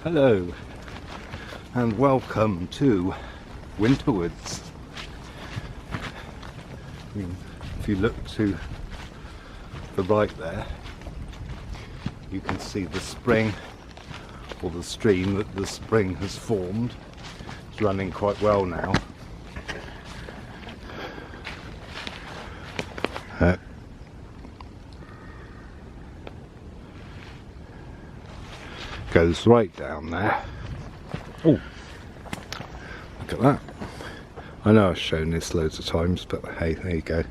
Hello and welcome to Winterwoods. If you look to the right there, you can see the spring, or the stream that the spring has formed. It's running quite well now. Goes right down there. Oh, look at that. I know I've shown this loads of times, but hey, there you go.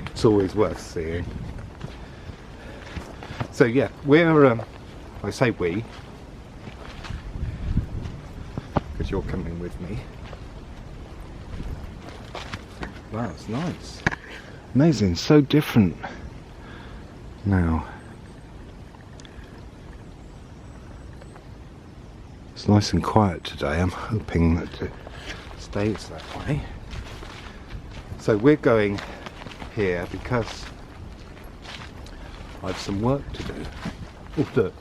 It's always worth seeing. So yeah, we're, I say we, because you're coming with me. Wow, it's nice. Amazing, so different now. It's nice and quiet today. I'm hoping that it stays that way. So we're going here because I have some work to do. Oh, look.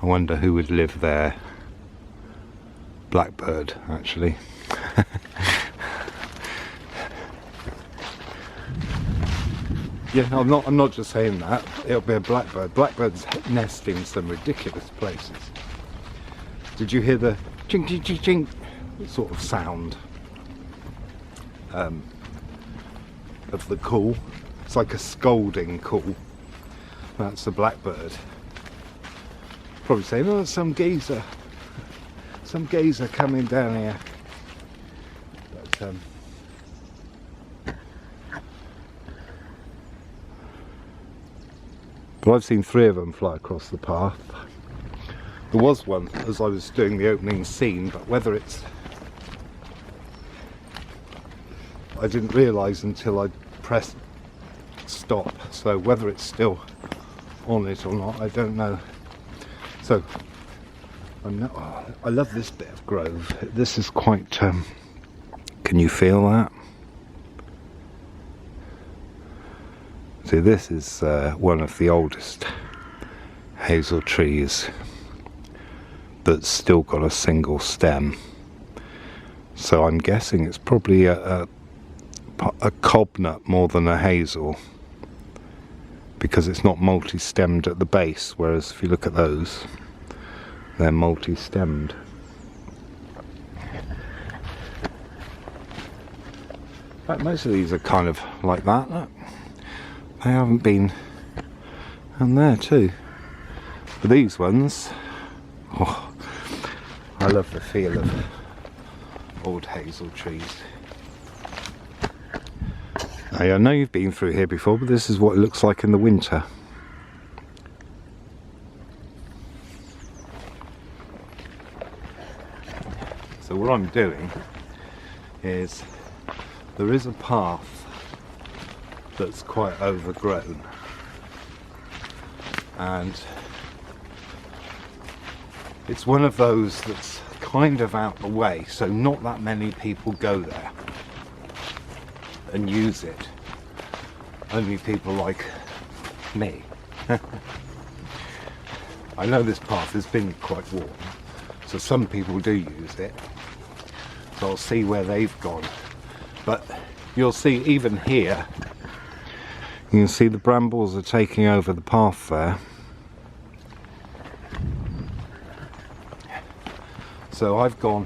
I wonder who would live there. Blackbird, actually. Yeah, I'm not just saying that. It'll be a blackbird. Blackbirds nest in some ridiculous places. Did you hear the chink chink chink chink sort of sound of the call? It's like a scolding call. That's a blackbird. Probably saying, "Oh, some geezer coming down here." But But I've seen 3 of them fly across the path. There was one as I was doing the opening scene, but whether it's... I didn't realise until I pressed stop, so whether it's still on it or not, I don't know. So, I love this bit of grove. This is quite... can you feel that? See, this is one of the oldest hazel trees that's still got a single stem. So I'm guessing it's probably a cobnut more than a hazel, because it's not multi-stemmed at the base, whereas if you look at those, they're multi-stemmed. In fact, most of these are kind of like that. Look. They haven't been, and there too. But these ones, oh, I love the feel of old hazel trees. Now, I know you've been through here before, but this is what it looks like in the winter. So what I'm doing is, there is a path that's quite overgrown, and it's one of those that's kind of out the way, so not that many people go there and use it. Only people like me. I know this path has been quite warm, so some people do use it, so I'll see where they've gone. But you'll see even here, you can see the brambles are taking over the path there. So I'm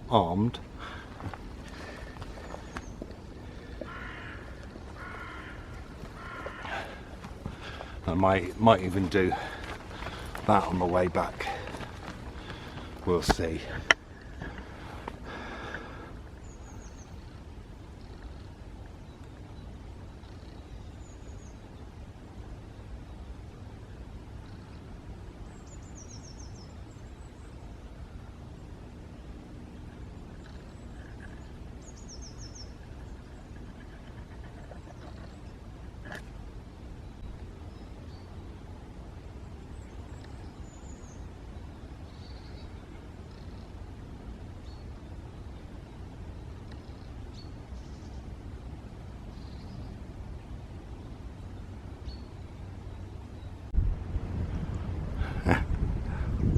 armed. I might even do that on the way back. We'll see.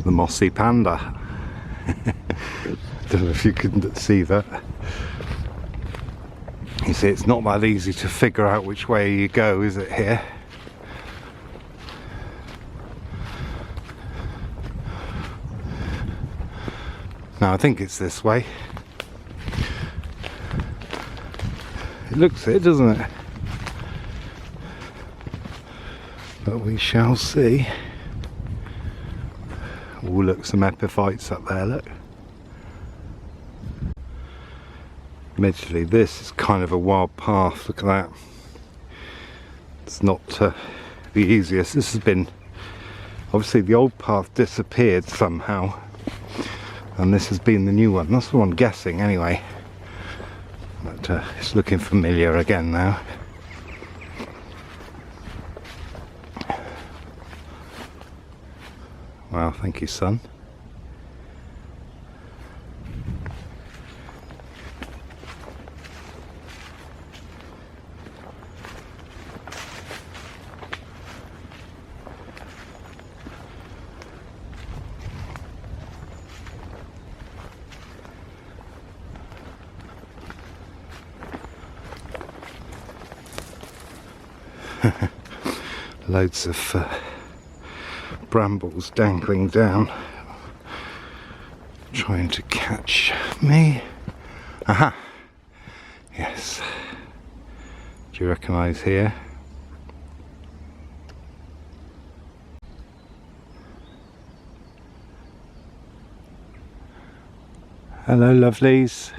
the mossy panda. Don't know if you can see that. You see, it's not that easy to figure out which way you go, is it, here? Now I think it's this way. It looks it, doesn't it? But we shall see. Oh, look, some epiphytes up there, look. Admittedly, this is kind of a wild path, look at that. It's not the easiest. This has been, obviously the old path disappeared somehow, and this has been the new one. That's what I'm guessing anyway. But it's looking familiar again now. Wow, thank you, son. Loads of brambles dangling down, trying to catch me. Aha! Yes. Do you recognise here? Hello, lovelies.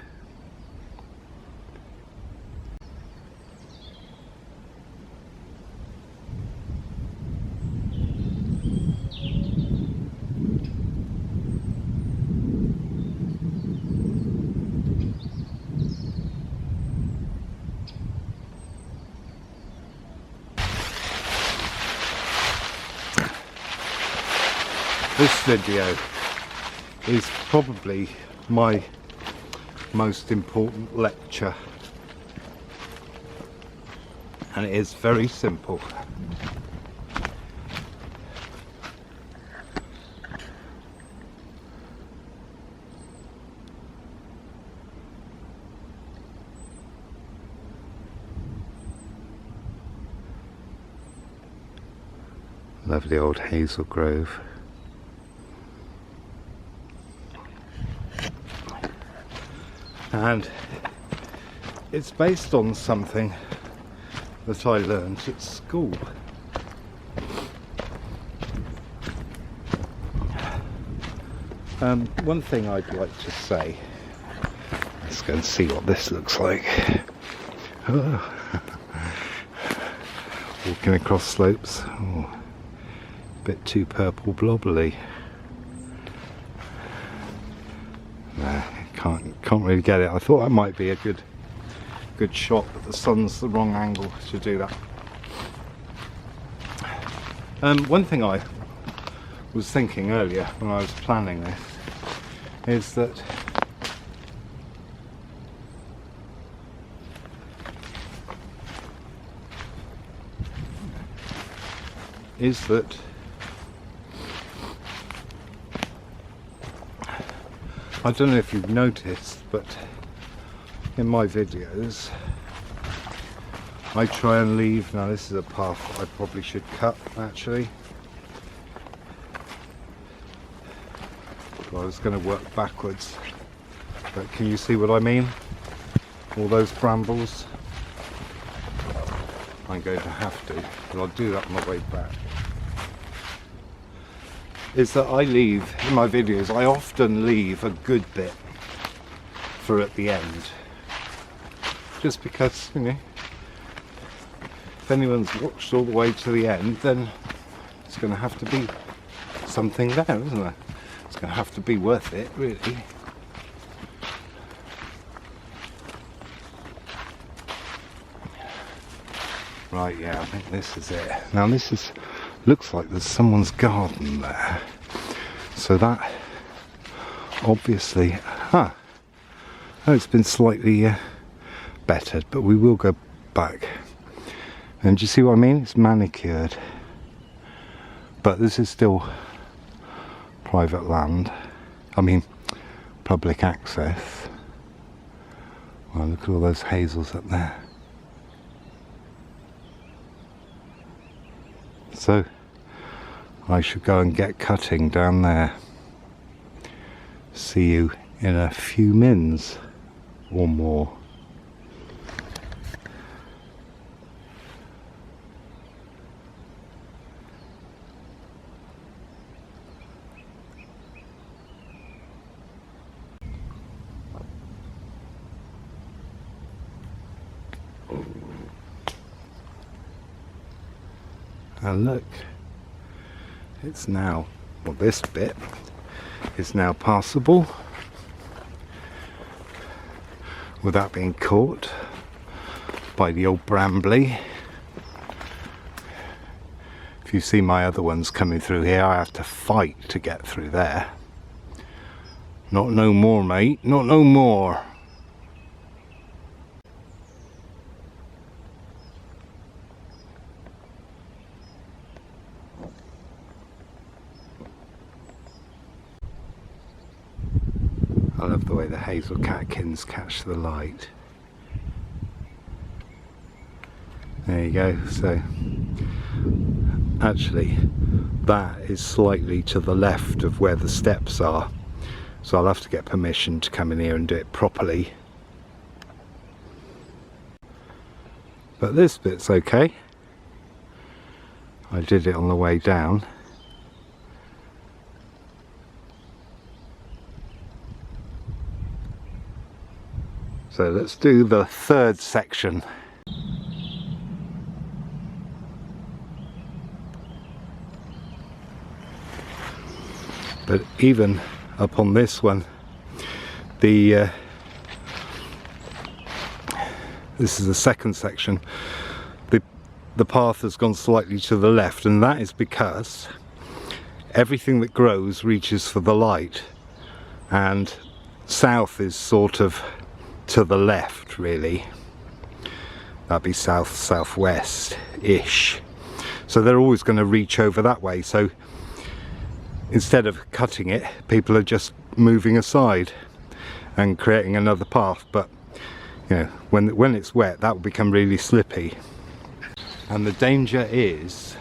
This video is probably my most important lecture, and it is very simple. Lovely old hazel grove. And it's based on something that I learned at school. One thing I'd like to say, let's go and see what this looks like. Oh. Walking across slopes, oh, a bit too purple blobbly. Nah. Can't really get it. I thought that might be a good shot, but the sun's the wrong angle to do that. One thing I was thinking earlier when I was planning this is that I don't know if you've noticed, but in my videos I try and leave, now this is a path I probably should cut actually. Well, I was going to work backwards, but can you see what I mean? All those brambles. I'm going to have to, but I'll do that on the way back. Is that I leave, in my videos, I often leave a good bit for at the end. Just because, you know, if anyone's watched all the way to the end, then it's going to have to be something there, isn't there? It's going to have to be worth it, really. Right, yeah, I think this is it. Now this is, looks like there's someone's garden there. So that, obviously, oh, it's been slightly bettered, but we will go back. And do you see what I mean? It's manicured. But this is still private land. I mean, public access. Well, look at all those hazels up there. So, I should go and get cutting down there. See you in a few mins or more. And look, it's now, well, this bit is now passable without being caught by the old brambly. If you see my other ones coming through here, I have to fight to get through there. Not no more, mate, not no more. I love the way the hazel catkins catch the light. There you go. So actually that is slightly to the left of where the steps are, so I'll have to get permission to come in here and do it properly. But this bit's okay. I did it on the way down. So let's do the third section. But even up on this one, this is the second section. The path has gone slightly to the left, and that is because everything that grows reaches for the light, and south is sort of to the left, really. That'd be south southwest ish, so they're always going to reach over that way. So instead of cutting it, people are just moving aside and creating another path. But you know, when it's wet, that will become really slippy, and the danger is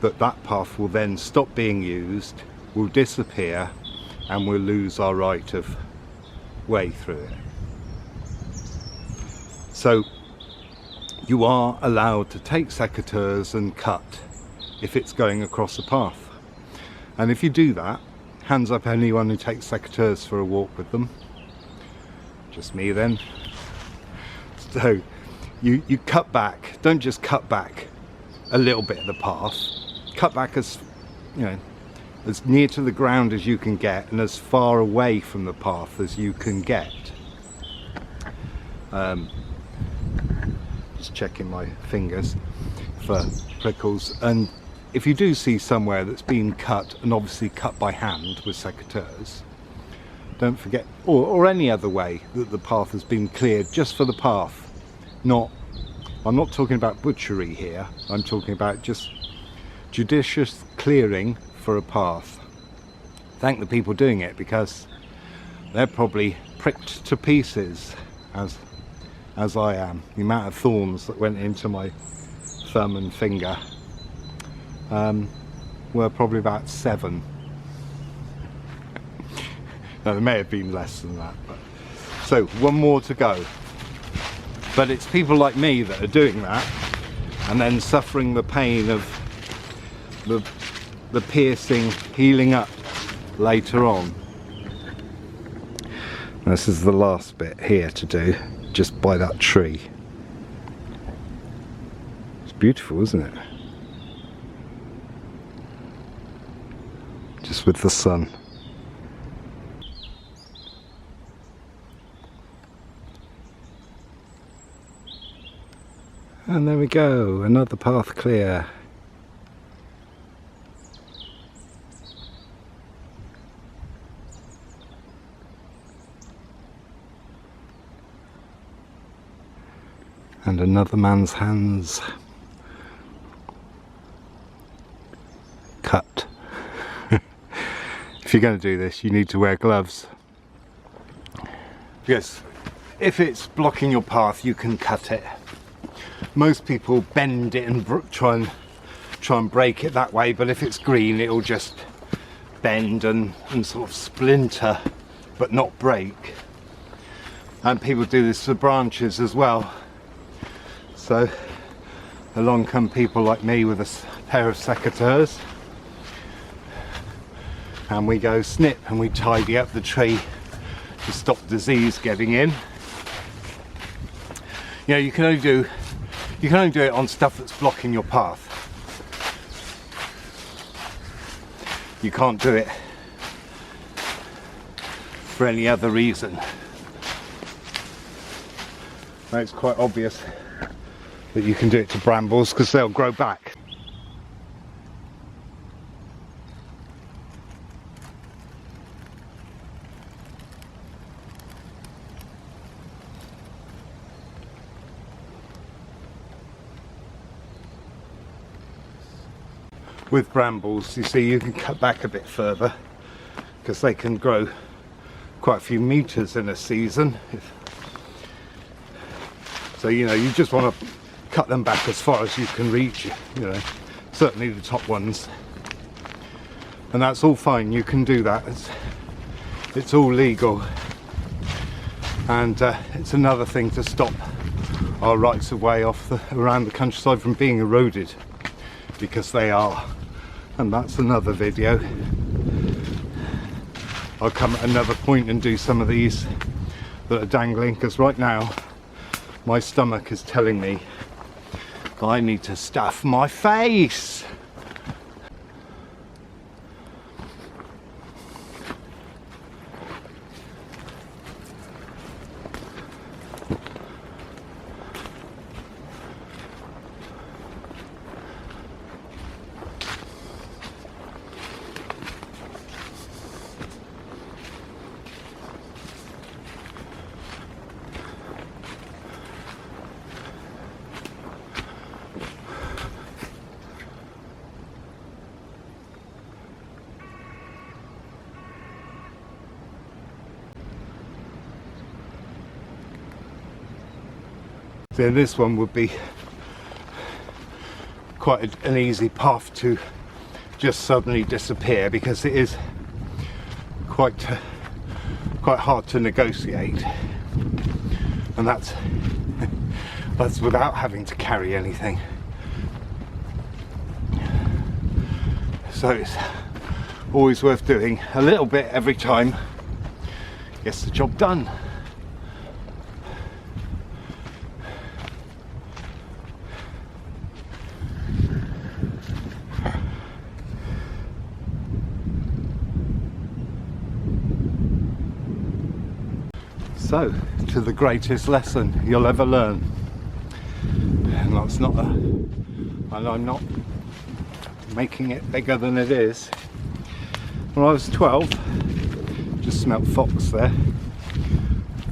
that that path will then stop being used, will disappear, and we'll lose our right of way through it. So you are allowed to take secateurs and cut if it's going across a path. And if you do that, hands up anyone who takes secateurs for a walk with them. Just me then. So you cut back, don't just cut back a little bit of the path, cut back as, you know, as near to the ground as you can get and as far away from the path as you can get. Just checking my fingers for prickles. And if you do see somewhere that's been cut, and obviously cut by hand with secateurs, don't forget, or any other way that the path has been cleared just for the path. I'm not talking about butchery here, I'm talking about just judicious clearing for a path. Thank the people doing it, because they're probably pricked to pieces as I am. The amount of thorns that went into my thumb and finger were probably about 7. No, there may have been less than that. But so one more to go. But it's people like me that are doing that and then suffering the pain of the piercing healing up later on. This is the last bit here to do, just by that tree. It's beautiful, isn't it? Just with the sun. And there we go, another path clear. And another man's hands cut. you're going to do this, you need to wear gloves. Because if it's blocking your path, you can cut it. Most people bend it and try and break it that way, but if it's green, it'll just bend and sort of splinter, but not break. And people do this for branches as well. So along come people like me with a pair of secateurs, and we go snip and we tidy up the tree to stop disease getting in. You know, you can only do it on stuff that's blocking your path. You can't do it for any other reason. Now, it's quite obvious that you can do it to brambles because they'll grow back. With brambles, you see, you can cut back a bit further because they can grow quite a few meters in a season. So, you know, you just want to cut them back as far as you can reach, you know, certainly the top ones. And that's all fine, you can do that. It's all legal. And it's another thing to stop our rights of way around the countryside from being eroded, because they are. And that's another video. I'll come at another point and do some of these that are dangling, because right now my stomach is telling me I need to stuff my face. So this one would be quite an easy path to just suddenly disappear, because it is quite hard to negotiate, and that's without having to carry anything. So it's always worth doing a little bit every time. Gets the job done. So, to the greatest lesson you'll ever learn, and that's not and I'm not making it bigger than it is. When I was 12, just smelt fox there.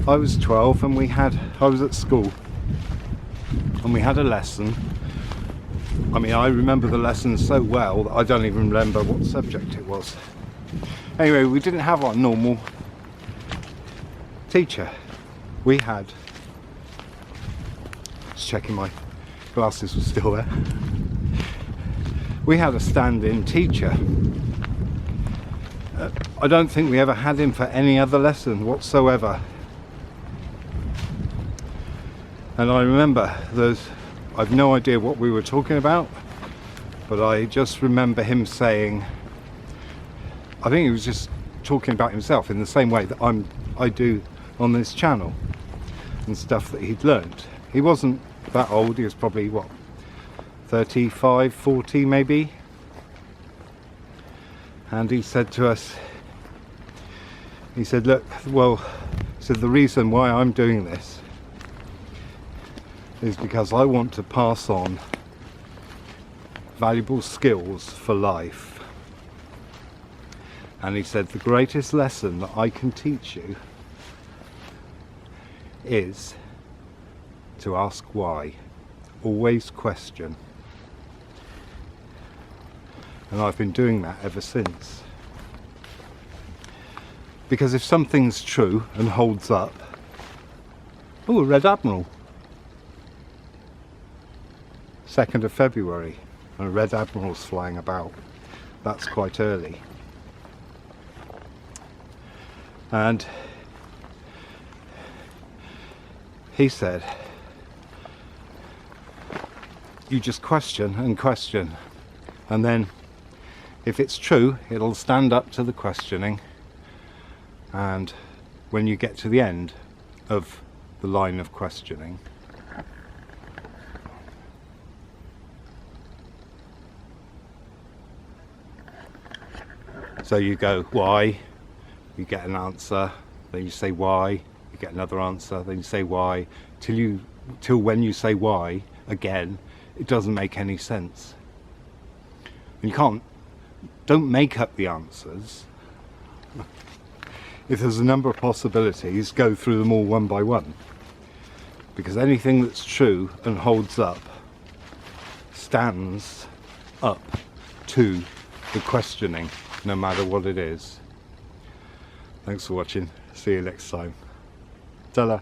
I was 12 and I was at school and we had a lesson. I mean, I remember the lesson so well that I don't even remember what subject it was. Anyway, we didn't have our normal teacher. We had, just checking my glasses were still there, we had a stand-in teacher. I don't think we ever had him for any other lesson whatsoever. And I remember I've no idea what we were talking about, but I just remember him saying, I think he was just talking about himself in the same way that I do on this channel, and stuff that he'd learned. He wasn't that old, he was probably what, 35, 40 maybe. And he said to us, he said, look, well, he said, the reason why I'm doing this is because I want to pass on valuable skills for life. And he said, the greatest lesson that I can teach you is to ask why. Always question. And I've been doing that ever since. Because if something's true and holds up... Oh, a red admiral. 2nd of February, and a red admiral's flying about. That's quite early. And he said, you just question and question, and then if it's true, it'll stand up to the questioning, and when you get to the end of the line of questioning, so you go, why? You get an answer, then you say why, you get another answer, then you say why, till when you say why again, it doesn't make any sense. And you don't make up the answers. If there's a number of possibilities, go through them all one by one. Because anything that's true and holds up stands up to the questioning, no matter what it is. Thanks for watching. See you next time. Ta-da.